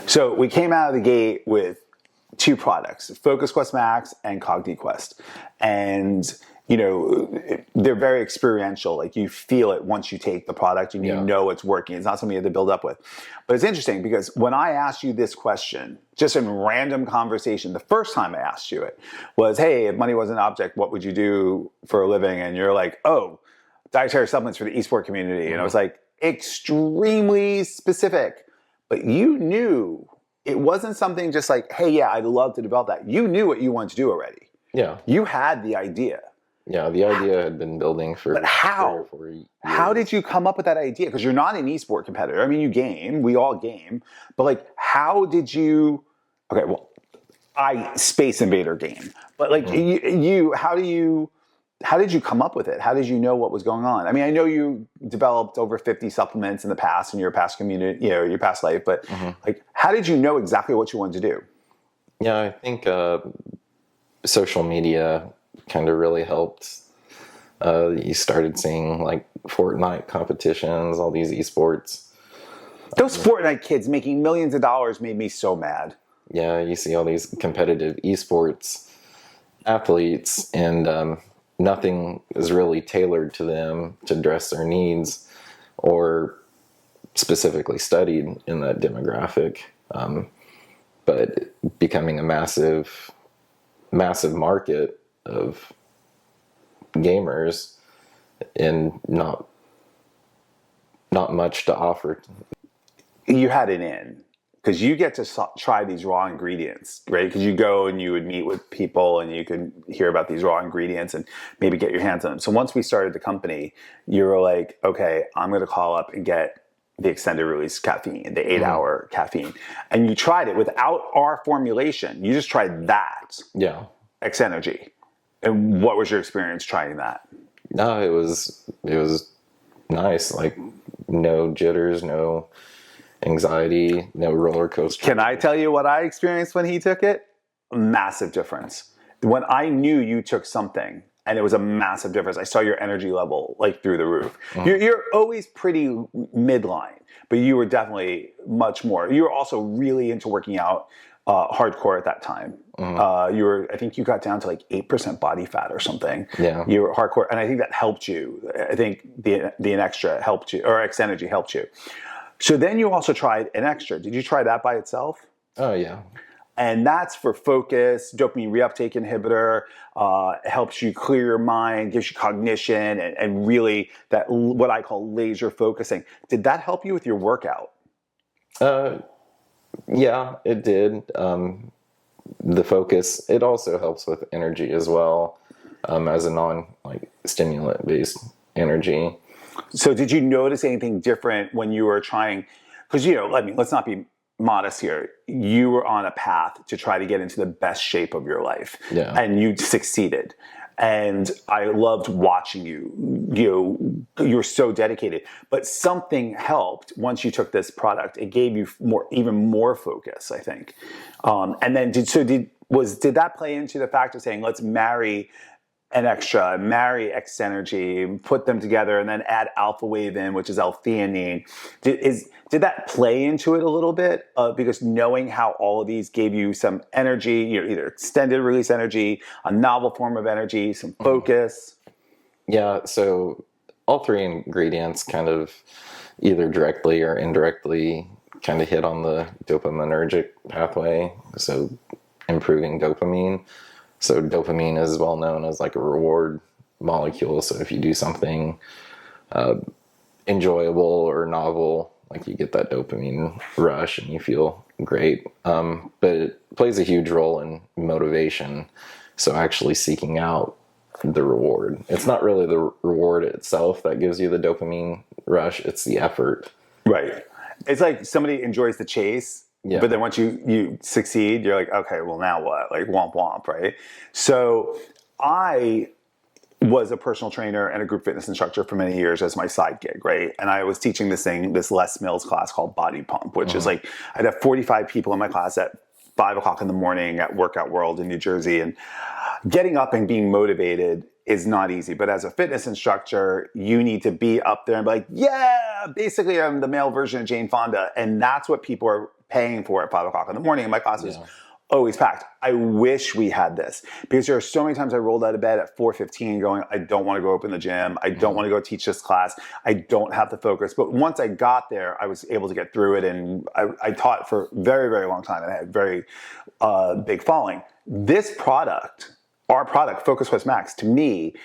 So we came out of the gate with two products, Focus Quest Max and CogniQuest. And, you know, they're very experiential. Like you feel it once you take the product and you know it's working. It's not something you have to build up with. But it's interesting because when I asked you this question, just in random conversation, the first time I asked you it was, hey, if money was an object, what would you do for a living? And you're like, oh, dietary supplements for the esports community. And I was like, extremely specific. But you knew it wasn't something just like, hey, yeah, I'd love to develop that. You knew what you wanted to do already. Yeah. You had the idea. Yeah, the idea had been building for But how? 3 or 4 years. How did you come up with that idea? Because you're not an esport competitor. I mean, you game. We all game. But like, how did you... Okay, well, I Space Invader game. But like, how did you come up with it? How did you know what was going on? I mean, I know you developed over 50 supplements in the past in your past community, you know, your past life, but like, how did you know exactly what you wanted to do? Yeah, I think social media kind of really helped. You started seeing like Fortnite competitions, all these esports. Those Fortnite kids making millions of dollars made me so mad. Yeah, you see all these competitive esports athletes, and nothing is really tailored to them to address their needs or specifically studied in that demographic. But becoming a massive market of gamers and not much to offer. You had an in. Because you get to try these raw ingredients, right? Because you go and you would meet with people and you could hear about these raw ingredients and maybe get your hands on them. So once we started the company, you were like, okay, I'm going to call up and get the extended release caffeine, the 8-hour caffeine. And you tried it without our formulation. You just tried that. Yeah. X Energy. And what was your experience trying that? No, it was nice. Like no jitters, no anxiety, no roller coaster. Can I tell you what I experienced when he took it? Massive difference. When I knew you took something and it was a massive difference, I saw your energy level like through the roof. You're always pretty midline, but you were definitely much more. You were also really into working out hardcore at that time. I think you got down to like 8% body fat or something. Yeah. You were hardcore. And I think that helped you. I think the Extra helped you, or X Energy helped you. So then you also tried an Extra. Did you try that by itself? Oh, yeah. And that's for focus, dopamine reuptake inhibitor, helps you clear your mind, gives you cognition, and really that what I call laser focusing. Did that help you with your workout? Yeah, it did. The focus, it also helps with energy as well, as a non-stimulant based energy. So did you notice anything different when you were trying, because, you know, let's not be modest here. You were on a path to try to get into the best shape of your life. Yeah. And you succeeded. And I loved watching you. You were so dedicated. But something helped once you took this product. It gave you even more focus, I think. And then did that play into the fact of saying, let's marry an Extra, marry X Energy, put them together, and then add alpha wave in, which is L-theanine. Did that play into it a little bit? Because knowing how all of these gave you some energy, either extended release energy, a novel form of energy, some focus. Yeah, so all three ingredients kind of either directly or indirectly kind of hit on the dopaminergic pathway, so improving dopamine. So dopamine is well known as like a reward molecule. So if you do something enjoyable or novel, like you get that dopamine rush and you feel great. But it plays a huge role in motivation. So actually seeking out the reward. It's not really the reward itself that gives you the dopamine rush. It's the effort. Right. It's like somebody enjoys the chase. Yeah. But then once you succeed, you're like, okay, well now what? Like womp womp, right? So I was a personal trainer and a group fitness instructor for many years as my side gig, right? And I was teaching this Les Mills class called Body Pump, which is like, I'd have 45 people in my class at 5 o'clock in the morning at Workout World in New Jersey. And getting up and being motivated is not easy. But as a fitness instructor, you need to be up there and be like, yeah, basically I'm the male version of Jane Fonda. And that's what people are paying for at 5 o'clock in the morning, and my class was Yeah. always packed. I wish we had this, because there are so many times I rolled out of bed at 4:15 going, I don't want to go open the gym. I don't want to go teach this class. I don't have the focus. But once I got there, I was able to get through it. And I taught for a very, very long time, and I had a very big following. This product, our product, Focus Quest Max, to me,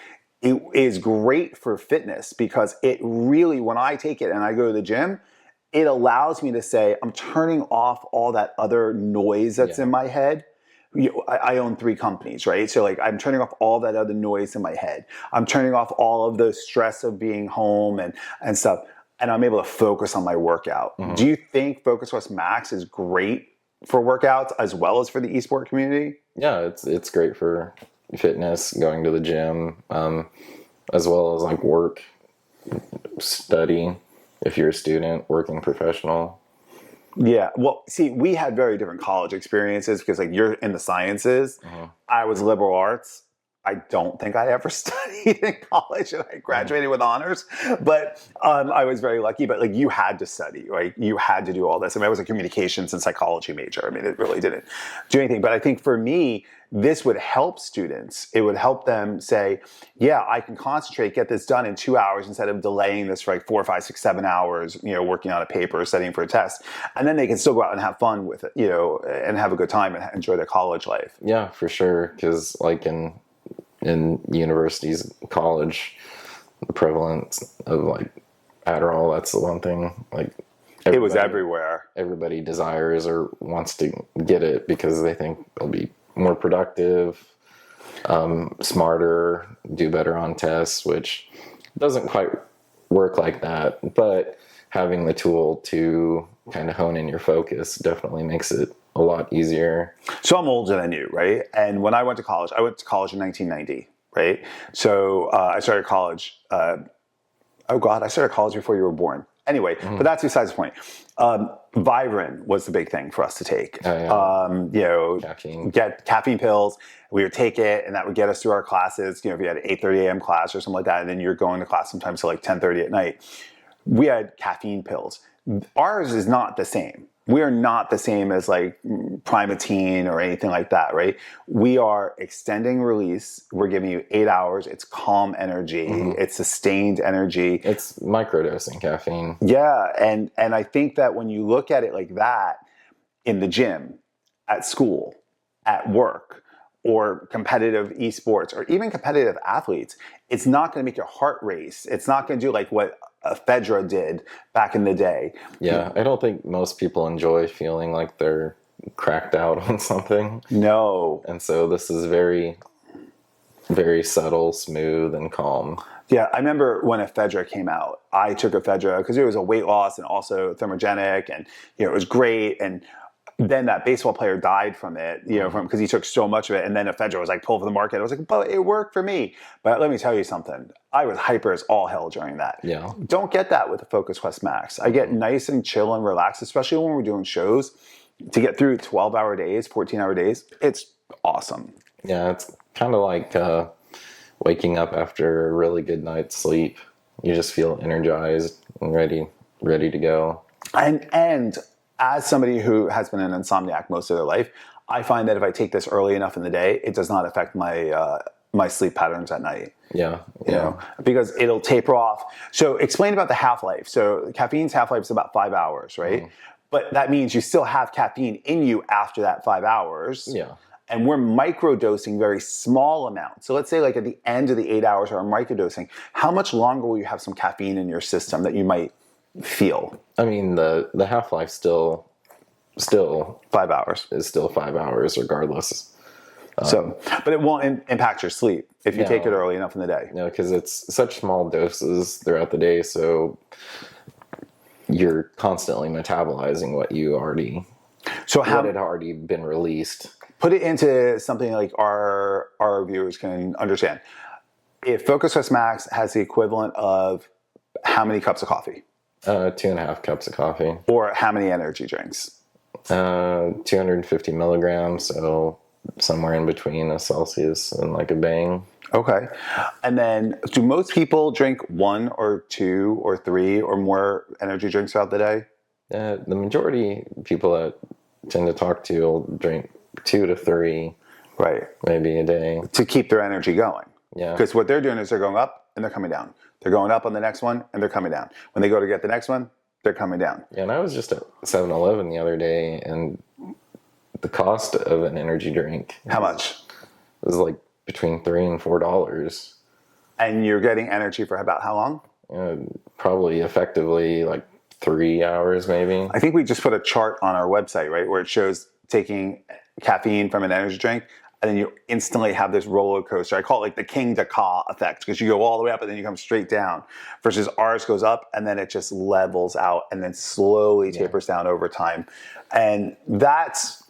it is great for fitness, because it really, when I take it and I go to the gym, it allows me to say, I'm turning off all that other noise that's in my head. I own 3 companies, right? So like, I'm turning off all that other noise in my head. I'm turning off all of the stress of being home and stuff. And I'm able to focus on my workout. Do you think Focus Quest Max is great for workouts as well as for the esport community? Yeah, it's great for fitness, going to the gym, as well as like work, study. If you're a student, working professional. Yeah. Well, see, we had very different college experiences, because like, you're in the sciences. I was liberal arts. I don't think I ever studied in college, and I graduated with honors, but I was very lucky. But like, you had to study, right? You had to do all this. I mean, I was a communications and psychology major. I mean, it really didn't do anything. But I think for me, this would help students. It would help them say, yeah, I can concentrate, get this done in 2 hours instead of delaying this for like 4, 5, 6, 7 hours, working on a paper, studying for a test. And then they can still go out and have fun with it, and have a good time and enjoy their college life. Yeah, for sure. Because like in universities, college, the prevalence of like Adderall, that's the one thing. Like, it was everywhere. Everybody desires or wants to get it because they think they'll be more productive, smarter, do better on tests, which doesn't quite work like that. But having the tool to kind of hone in your focus definitely makes it a lot easier. So I'm older than you, right? And when I went to college in 1990, right? So I started college. I started college before you were born. Anyway, but that's besides the point. Vibrant was the big thing for us to take. Caffeine. Get caffeine pills. We would take it, and that would get us through our classes. If you had an 8:30 a.m. class or something like that, and then you're going to class sometimes till like 10:30 at night. We had caffeine pills. Ours is not the same. We are not the same as like Primatine or anything like that, right? We are extending release. We're giving you 8 hours. It's calm energy. It's sustained energy. It's microdosing caffeine. Yeah, and I think that when you look at it like that, in the gym, at school, at work, or competitive esports, or even competitive athletes, it's not going to make your heart race. It's not going to do like what Fedra did back in the day. Yeah, I don't think most people enjoy feeling like they're cracked out on something. No. And so this is very, very subtle, smooth, and calm. Yeah, I remember when ephedra came out, I took ephedra because it was a weight loss and also thermogenic, and it was great. And then that baseball player died from it, because he took so much of it. And then ephedra was like pulled from the market. I was like, but it worked for me. But let me tell you something. I was hyper as all hell during that. Yeah. Don't get that with the Focus Quest Max. I get nice and chill and relaxed, especially when we're doing shows. To get through 12-hour days, 14-hour days, it's awesome. Yeah, it's kind of like waking up after a really good night's sleep. You just feel energized and ready to go. And as somebody who has been an insomniac most of their life, I find that if I take this early enough in the day, it does not affect my my sleep patterns at night. Yeah. Because it'll taper off. So explain about the half-life. So caffeine's half-life is about 5 hours, right? But that means you still have caffeine in you after that 5 hours. Yeah. And we're microdosing very small amounts. So let's say like at the end of the 8 hours or microdosing, how much longer will you have some caffeine in your system that you might feel? I mean, the half-life still 5 hours. is still 5 hours regardless. But it won't impact your sleep if you take it early enough in the day. No, because it's such small doses throughout the day, so you're constantly metabolizing what had already been released. Put it into something like our viewers can understand. If Focus Quest Max has the equivalent of how many cups of coffee? 2.5 cups of coffee. Or how many energy drinks? 250 milligrams, so somewhere in between a Celsius and like a Bang. Okay. And then do most people drink 1 or 2 or 3 or more energy drinks throughout the day? The majority people that tend to talk to will drink 2 to 3 Right. maybe a day. To keep their energy going. Yeah. Because what they're doing is they're going up and they're coming down. They're going up on the next one and they're coming down. When they go to get the next one, they're coming down. Yeah, and I was just at 7-Eleven the other day, and the cost of an energy drink How much? was like between $3 and $4. And you're getting energy for about how long? Probably effectively like 3 hours maybe. I think we just put a chart on our website, right, where it shows taking caffeine from an energy drink, and then you instantly have this roller coaster. I call it like the king to ka effect, because you go all the way up and then you come straight down, versus ours goes up and then it just levels out and then slowly tapers down over time. And that's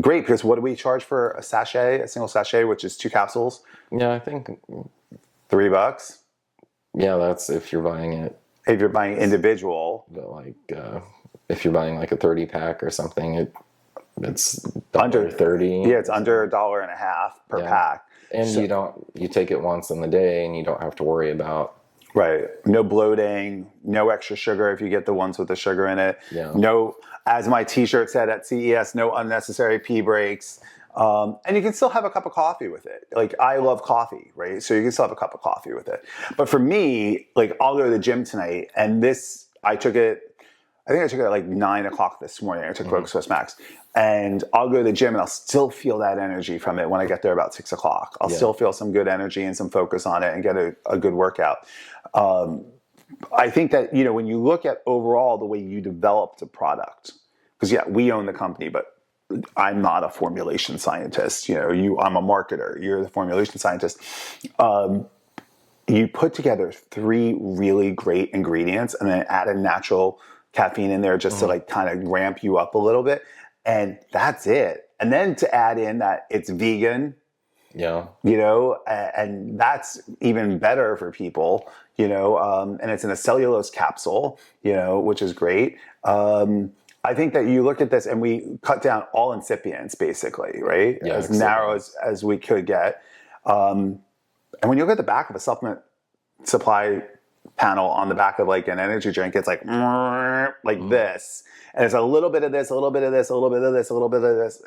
great, because what do we charge for a single sachet, which is 2 capsules? Yeah, I think, $3. yeah, that's if you're buying it. If you're buying individual. But like, if you're buying like a 30 pack or something, it's Under 30. Yeah, it's under $1.50 per pack. And you take it once in the day and you don't have to worry about. Right. No bloating, no extra sugar if you get the ones with the sugar in it. Yeah. No, as my t-shirt said at CES, no unnecessary pee breaks. And you can still have a cup of coffee with it. Like, I love coffee, right? So you can still have a cup of coffee with it. But for me, like, I'll go to the gym tonight, and I think I took it at like 9 o'clock this morning. I took Focus Quest Max. And I'll go to the gym and I'll still feel that energy from it when I get there about 6 o'clock. I'll still feel some good energy and some focus on it and get a good workout. I think that, when you look at overall the way you developed a product, because we own the company, but I'm not a formulation scientist. I'm a marketer. You're the formulation scientist. You put together 3 really great ingredients and then add a natural caffeine in there just to like kind of ramp you up a little bit. And that's it. And then to add in that it's vegan, and that's even better for people, and it's in a cellulose capsule, which is great. I think that you look at this and we cut down all incipients basically, right? Yeah, as narrow as we could get. And when you look at the back of a supplement supply panel on the back of like an energy drink, it's like this. And it's a little bit of this, a little bit of this, a little bit of this, a little bit of this.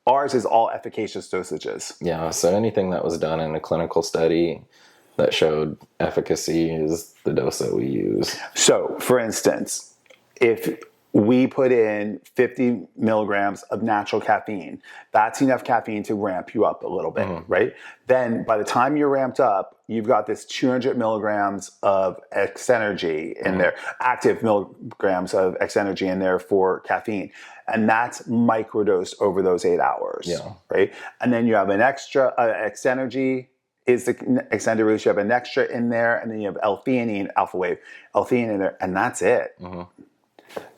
Ours is all efficacious dosages. Yeah, so anything that was done in a clinical study that showed efficacy is the dose that we use. So, for instance, if we put in 50 milligrams of natural caffeine, that's enough caffeine to ramp you up a little bit, right? Then by the time you're ramped up, you've got this 200 milligrams of X energy in there, active milligrams of X energy in there for caffeine. And that's microdosed over those 8 hours, right? And then you have an extra X energy is the extended release. You have an extra in there, and then you have L-theanine, alpha wave, L-theanine in there, and that's it.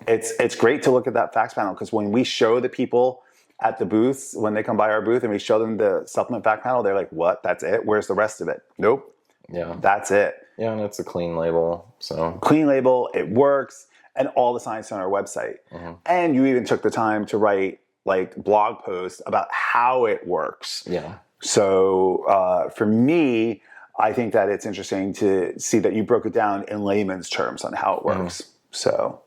It's great to look at that facts panel, because when we show the people at the booths, when they come by our booth and we show them the supplement fact panel, they're like, what? That's it? Where's the rest of it? Nope. Yeah. That's it. Yeah, and it's a clean label. So clean label, it works, and all the science on our website. And you even took the time to write like blog posts about how it works. Yeah. So for me, I think that it's interesting to see that you broke it down in layman's terms on how it works. So